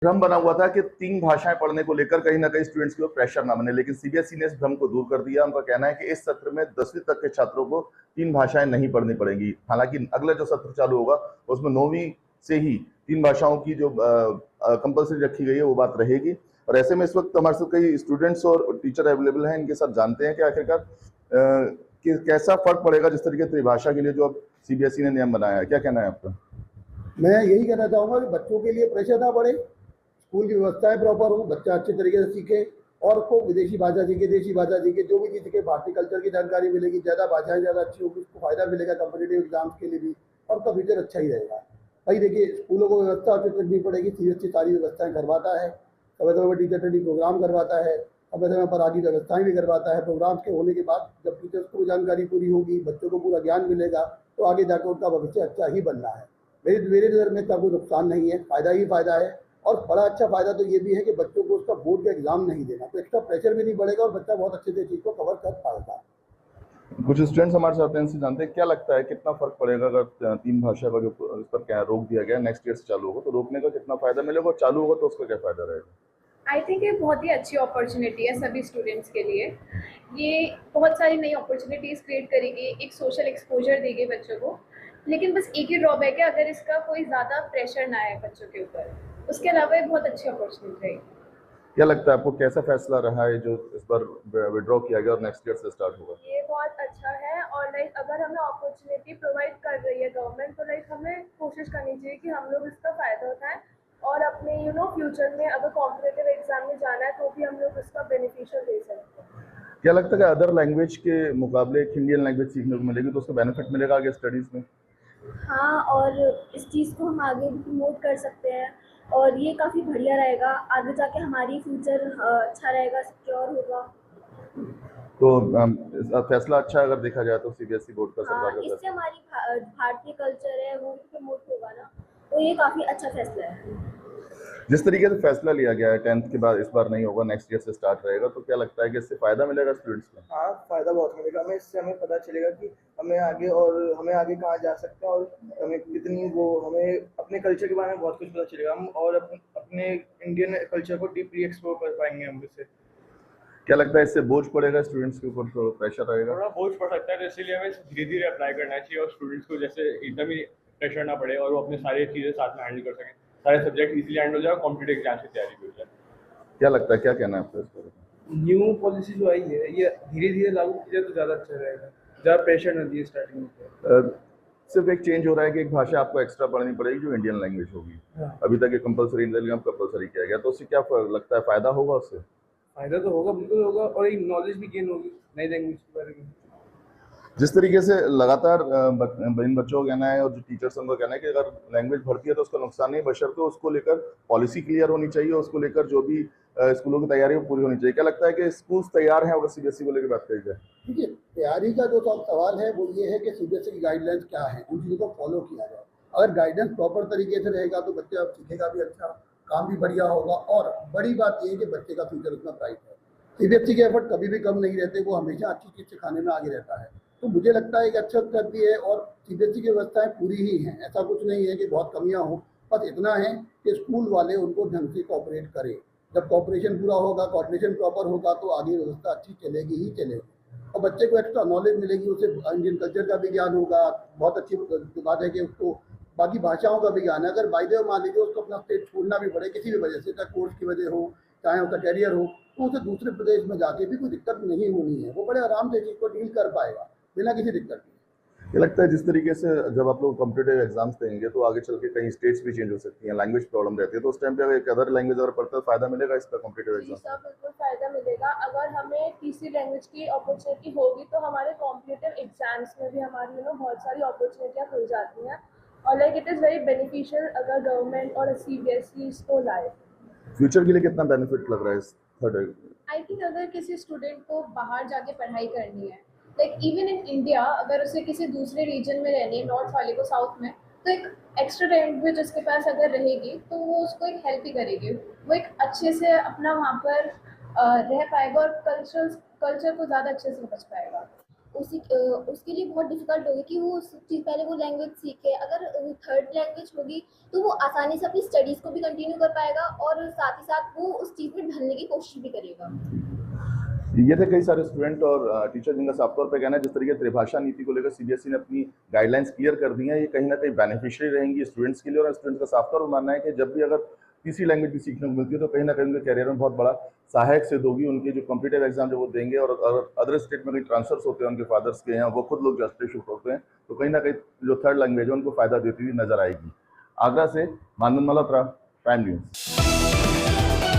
भ्रम बना हुआ था कि 3 भाषाएं पढ़ने को लेकर कहीं ना कहीं स्टूडेंट्स के ऊपर प्रेशर ना बने, लेकिन सीबीएसई ने इस भ्रम को दूर कर दिया। उनका कहना है कि इस सत्र में 10वीं तक के छात्रों को 3 भाषाएं नहीं पढ़नी पड़ेंगी। हालांकि अगला जो सत्र चालू होगा उसमें 9वीं से ही 3 भाषाओं की जो कंपलसरी रखी गई है वो बात रहेगी। और ऐसे में इस वक्त हमारे साथ कई स्टूडेंट्स और टीचर अवेलेबल हैं, इनके साथ जानते हैं कि आखिरकार कि कैसा फर्क पड़ेगा जिस तरीके से त्रिभाषा के लिए जो अब सीबीएसई ने नियम बनाया है। क्या कहना है आपका? मैं यही कहना चाहूँगा कि बच्चों के लिए प्रेशर ना बढ़े, स्कूल की व्यवस्थाएं प्रॉपर हो, बच्चा अच्छे तरीके से सीखे और को विदेशी भाषा सीखे, देशी भाषा सीखे, जो भी चीज़ सीखे, भारतीय कल्चर की जानकारी मिलेगी, ज़्यादा भाषाएं ज़्यादा अच्छी होगी, उसको फायदा मिलेगा कॉम्पिटेटिव एग्जाम्स के लिए भी, और उसका फ्यूचर अच्छा ही रहेगा। भाई देखिए, स्कूलों को व्यवस्था अच्छी करनी पड़ेगी, सीबीएसई सारी व्यवस्थाएं करवाता है, समय समय पर टीचर ट्रेनिंग प्रोग्राम करवाता है, समय समय पर आगे व्यवस्थाएं भी करवाता है। प्रोग्राम्स के होने के बाद जब टीचर्स को जानकारी पूरी होगी, बच्चों को पूरा ज्ञान मिलेगा, तो आगे जाकर उनका भविष्य अच्छा ही बनना है। मेरी नज़र में इसका कोई नुकसान नहीं है, फायदा ही फायदा है। और बड़ा अच्छा फायदा तो ये भी है कि बच्चों को उसका बोर्ड का एग्जाम नहीं देना, तो एक्स्ट्रा प्रेशर भी नहीं बढ़ेगा और बच्चा बहुत अच्छे से चीज को कवर कर पाएगा। कुछ स्टूडेंट्स हमारे साथ हैं, इनसे जानते हैं क्या लगता है कितना फर्क पड़ेगा अगर 3 भाषा का जो इस पर क्या रोक दिया गया नेक्स्ट ईयर से चालू होगा, तो रोकने का कितना फायदा मिलेगा और चालू होगा तो उसका क्या फायदा रहेगा? आई थिंक ये बहुत ही अच्छी अपॉर्चुनिटी है सभी स्टूडेंट्स के लिए। ये बहुत सारी नई अपॉर्चुनिटीज़ क्रिएट करेगी, एक सोशल एक्सपोजर देगी बच्चों को। लेकिन बस एक ही ड्रॉबैक है, अगर इसका कोई ज़्यादा प्रेशर ना आए बच्चों के ऊपर। उसके अलावा ये बहुत अच्छी अपॉर्चुनिटी रहेगी। क्या लगता है आपको कैसा फैसला रहा है जो इस बार विड्रॉ किया गया और नेक्स्ट ईयर से स्टार्ट होगा? ये बहुत अच्छा है और लाइक अगर हमें अपॉर्चुनिटी प्रोवाइड कर रही है गवर्नमेंट, तो लाइक हमें कोशिश करनी चाहिए कि हम लोग इसका फ़ायदा उठाएं और अपने फ्यूचर में अगर कॉम्पिटिटिव एग्जाम में जाना है तो भी हम लोग इसका बेनिफिशियल दे सकते हैं। क्या लगता है कि अदर लैंग्वेज के मुकाबले एक इंडियन लैंग्वेज सीखने को मिलेगी तो उसका बेनिफिट मिलेगा आगे स्टडीज में? हाँ, और इस चीज़ को हम आगे भी प्रमोट कर सकते हैं और ये काफ़ी बढ़िया रहेगा। आगे जाके हमारी फ्यूचर अच्छा रहेगा, सिक्योर होगा। तो फैसला अच्छा है अगर देखा जाए तो सीबीएसई बोर्ड का, सरकार हाँ, का इससे फैसला। हमारी भारतीय कल्चर है वो भी प्रमोट होगा ना, तो ये काफ़ी अच्छा फैसला है। जिस तरीके से फैसला लिया गया है 10th के बाद इस बार नहीं होगा, नेक्स्ट ईयर से स्टार्ट रहेगा, तो क्या लगता है कि इससे फायदा मिलेगा स्टूडेंट्स को? हाँ, फायदा बहुत मिलेगा हमें, इससे हमें पता चलेगा कि हमें आगे कहाँ जा सकते हैं और हमें कितनी वो हमें अपने कल्चर के बारे में बहुत कुछ पता चलेगा। हम और अपने इंडियन कल्चर को डीपली एक्सप्लोर कर पाएंगे हम इससे। क्या लगता है इससे बोझ पड़ेगा स्टूडेंट्स के ऊपर, तो प्रेशर रहेगा? थोड़ा बोझ पड़ सकता है, तो इसीलिए हमें धीरे धीरे अप्लाई करना चाहिए और स्टूडेंट्स को जैसे एकदम ही प्रेशर ना पड़े और वो अपने सारी चीज़ें साथ में हैंडल कर सकें, सारे सब्जेक्ट इजीली हैंडल हो जाए और कॉम्पिटेटिव एग्जाम की तैयारी भी हो जाए। क्या लगता है, क्या कहना है आपका इस पर? न्यू पॉलिसी जो आई है ये धीरे धीरे लागू की जाए तो ज़्यादा अच्छा रहेगा, ज़्यादा प्रेशर न दिए स्टार्टिंग में। सिर्फ एक चेंज हो रहा है कि एक भाषा आपको एक्स्ट्रा पढ़नी पड़ेगी जो इंडियन लैंग्वेज होगी। हाँ। अभी तक ये कंपलसरी, इंडियन लैंग्वेज कंपलसरी किया गया, तो उससे क्या लगता है फायदा होगा उससे? फायदा तो होगा, बिल्कुल होगा, और एक नॉलेज भी गेन होगी नई लैंग्वेज के बारे में। जिस तरीके से लगातार इन बच्चों का कहना है और जो टीचर्स हैं उनका कहना है कि अगर लैंग्वेज बढ़ती है तो उसका नुकसान नहीं, बशर्ते उसको लेकर पॉलिसी क्लियर होनी चाहिए, उसको लेकर जो भी स्कूलों की तैयारी वो पूरी होनी चाहिए। क्या लगता है कि स्कूल तैयार हैं अगर सीबीएसई को लेकर बात करी जाए? देखिए, तैयारी का जो सवाल है वो ये है कि सीबीएसई की गाइडलाइंस क्या है, उन चीज़ों को फॉलो किया जाए। अगर गाइडेंस प्रॉपर तरीके से रहेगा तो बच्चा सीखेगा भी अच्छा, काम भी बढ़िया होगा, और बड़ी बात ये है कि बच्चे का फ्यूचर उसमें ब्राइट है। सीबीएसई के एफर्ट कभी भी कम नहीं रहते, वो हमेशा अच्छी चीज़ सिखाने में आगे रहता है। तो मुझे लगता है कि अच्छा करती है, और सीबीएसई की व्यवस्थाएं पूरी ही हैं, ऐसा कुछ नहीं है कि बहुत कमियां हों। बस इतना है कि स्कूल वाले उनको ढंग से कोऑपरेट करें। जब कोऑपरेशन पूरा होगा, कोऑर्डिनेशन प्रॉपर होगा, तो आगे व्यवस्था अच्छी चलेगी ही चलेगी और बच्चे को एक्स्ट्रा नॉलेज मिलेगी, उसे इंडियन कल्चर का भी ज्ञान होगा। बहुत अच्छी बात है कि उसको बाकी भाषाओं का भी ज्ञान है। अगर बाय द वे मान लीजिए उसको अपना स्टेट छोड़ना भी पड़े किसी भी वजह से, चाहे कोर्स की वजह हो, चाहे उसका कैरियर हो, तो उसे दूसरे प्रदेश में जाके भी कोई दिक्कत नहीं होनी है, वो बड़े आराम से चीज़ को डील कर पाएगा बिना किसी दिक्कत के। ये लगता है जिस तरीके से जब आप लोग कॉम्पिटेटिव एग्जाम्स देंगे तो आगे चल के कहीं स्टेट्स भी चेंज हो सकती हैं, लैंग्वेज प्रॉब्लम रहती है, तो उस टाइम पे अगर एक अदर लैंग्वेज अगर पढ़ता है फायदा मिलेगा इसका कॉम्पिटेटिव जी एग्जाम? सर, बिल्कुल फ़ायदा मिलेगा। अगर हमें तीसरी लैंग्वेज की अपॉर्चुनिटी होगी तो हमारे कॉम्पिटिटिव एग्जाम्स में भी हमारी बहुत सारी अपॉर्चुनिटियाँ खुल जाती हैं और like it is very beneficial अगर गवर्नमेंट और सीबीएसई इसको लाए। फ्यूचर के लिए कितना बेनिफिट लग रहा है इस थर्ड? आई थिंक अगर किसी स्टूडेंट को बाहर जाके पढ़ाई करनी है, लाइक इवन इन इंडिया, अगर उसे किसी दूसरे रीजन में रहनी है, नॉर्थ वाले को साउथ में, तो एक एक्स्ट्रा लैंग्वेज उसके पास अगर रहेगी तो वो उसको एक हेल्प ही करेगी। वो एक अच्छे से अपना वहाँ पर रह पाएगा और कल्चर को ज़्यादा अच्छे से समझ पाएगा। उसके लिए बहुत डिफिकल्ट होगी कि वो उस चीज़ पहले वो लैंग्वेज सीखे। अगर थर्ड लैंग्वेज होगी तो वो आसानी से अपनी स्टडीज़ को भी कंटिन्यू कर पाएगा और साथ ही साथ वो उस चीज़ में ढलने की कोशिश भी करेगा। ये थे कई सारे स्टूडेंट और टीचर जिनका साफ तौर पे कहना है जिस तरीके से त्रिभाषा नीति को लेकर सीबीएसई ने अपनी गाइडलाइंस क्लियर कर दी हैं, ये कहीं ना कहीं बेनिफिशियरी रहेंगी स्टूडेंट्स के लिए। और स्टूडेंट्स का साफ तौर पर मानना है कि जब भी अगर तीसरी लैंग्वेज भी सीखने को मिलती है तो कहीं ना कहीं उनके करियर में बहुत बड़ा सहायक सिद्ध होगी। उनके जो कॉम्पिटिटिव एग्जाम जो वो देंगे और अदर स्टेट में कहीं ट्रांसफर्स होते हैं उनके फादर्स के यहाँ, वो खुद लोग जस्ट शिफ्ट होते हैं, तो कहीं ना कहीं जो थर्ड लैंग्वेज है उनको फायदा देती हुई नजर आएगी। आगरा से मानंद मल्होत्रा, प्राइम न्यूज।